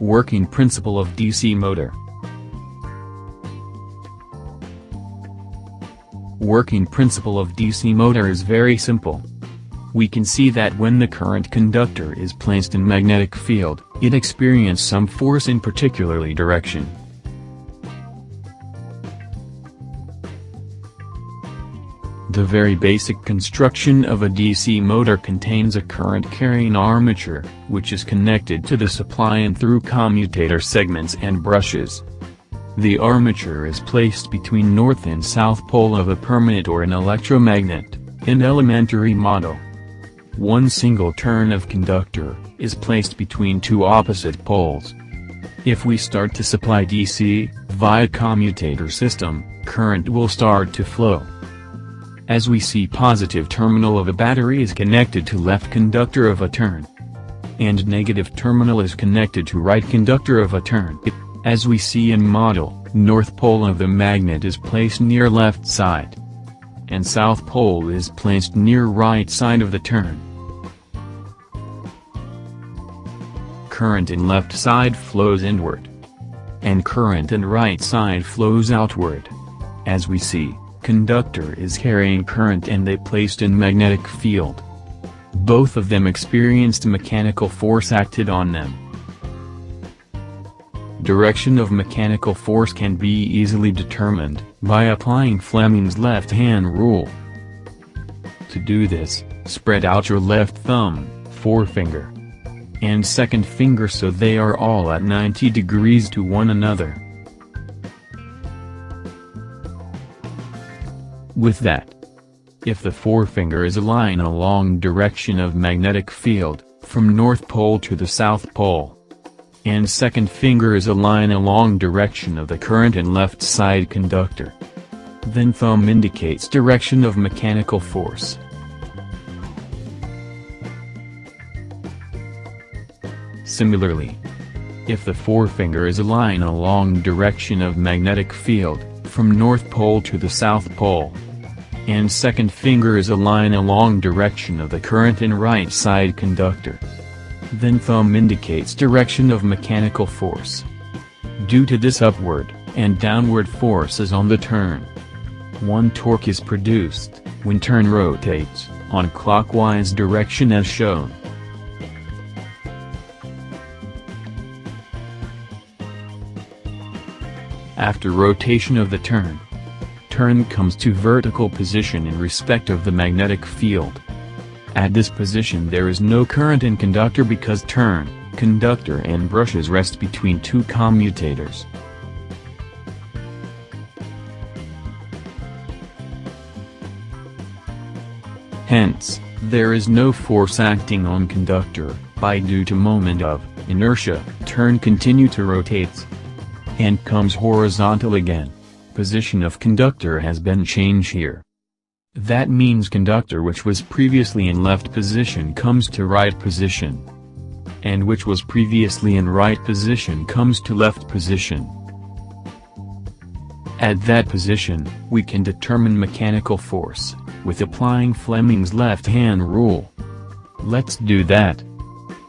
Working principle of DC motor. Working principle of DC motor is very simple. We can see that when the current conductor is placed in magnetic field, it experiences some force in particularly direction. The very basic construction of a DC motor contains a current-carrying armature, which is connected to the supply and through commutator segments and brushes. The armature is placed between north and south pole of a permanent or an electromagnet, in elementary model. One single turn of conductor is placed between two opposite poles. If we start to supply DC, via commutator system, current will start to flow. As we see, positive terminal of a battery is connected to left conductor of a turn, and negative terminal is connected to right conductor of a turn. As we see in model, north pole of the magnet is placed near left side, and south pole is placed near right side of the turn. Current in left side flows inward, and current in right side flows outward. As we see, conductor is carrying current and they placed in magnetic field. Both of them experienced mechanical force acted on them. Direction of mechanical force can be easily determined by applying Fleming's left-hand rule. To do this, spread out your left thumb, forefinger, and second finger so they are all at 90 degrees to one another. With that, if the forefinger is aligned along direction of magnetic field, from north pole to the south pole, and second finger is aligned along direction of the current and left side conductor, then thumb indicates direction of mechanical force. Similarly, if the forefinger is aligned along direction of magnetic field, from north pole to the south pole, and second finger is aligned along direction of the current and right side conductor, then thumb indicates direction of mechanical force. Due to this upward and downward forces on the turn, one torque is produced when turn rotates on clockwise direction as shown. After rotation of the turn comes to vertical position in respect of the magnetic field. At this position there is no current in conductor because turn, conductor and brushes rest between two commutators. Hence, there is no force acting on conductor, by due to moment of inertia, turn continue to rotates, and comes horizontal again. Position of conductor has been changed here. That means conductor which was previously in left position comes to right position, and which was previously in right position comes to left position. At that position, we can determine mechanical force, with applying Fleming's left-hand rule. Let's do that.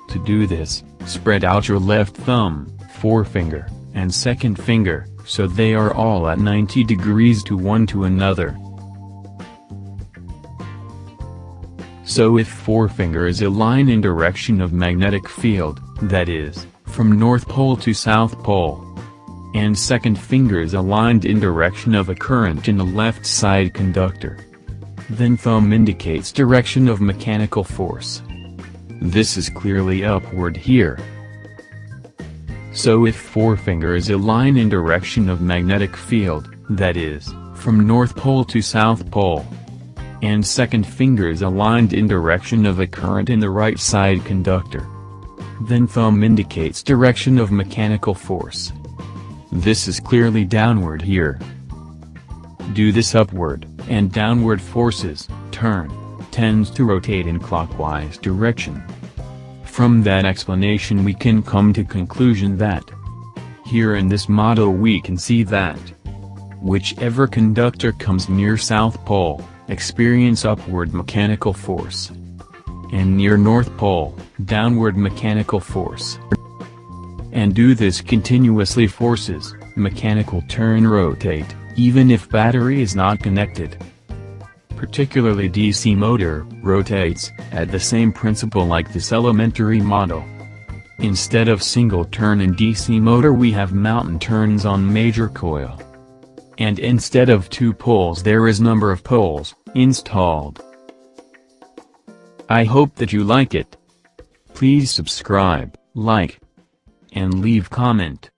To do this, spread out your left thumb, forefinger, and second finger, so they are all at 90 degrees to one to another. So if forefinger is aligned in direction of magnetic field, that is, from north pole to south pole, and second finger is aligned in direction of a current in the left side conductor, then thumb indicates direction of mechanical force. This is clearly upward here. So if forefinger is aligned in direction of magnetic field, that is, from north pole to south pole, and second finger is aligned in direction of a current in the right side conductor, then thumb indicates direction of mechanical force. This is clearly downward here. Do this upward and downward forces, turn, tends to rotate in clockwise direction. From that explanation we can come to conclusion that, here in this model we can see that, whichever conductor comes near south pole, experience upward mechanical force, and near north pole, downward mechanical force. and do this continuously. Forces, mechanical turn rotate, even if battery is not connected. Particularly DC motor, rotates, at the same principle like this elementary model. Instead of single turn in DC motor we have mountain turns on major coil. And instead of 2 poles there is number of poles installed. I hope that you like it. Please subscribe, like, and leave comment.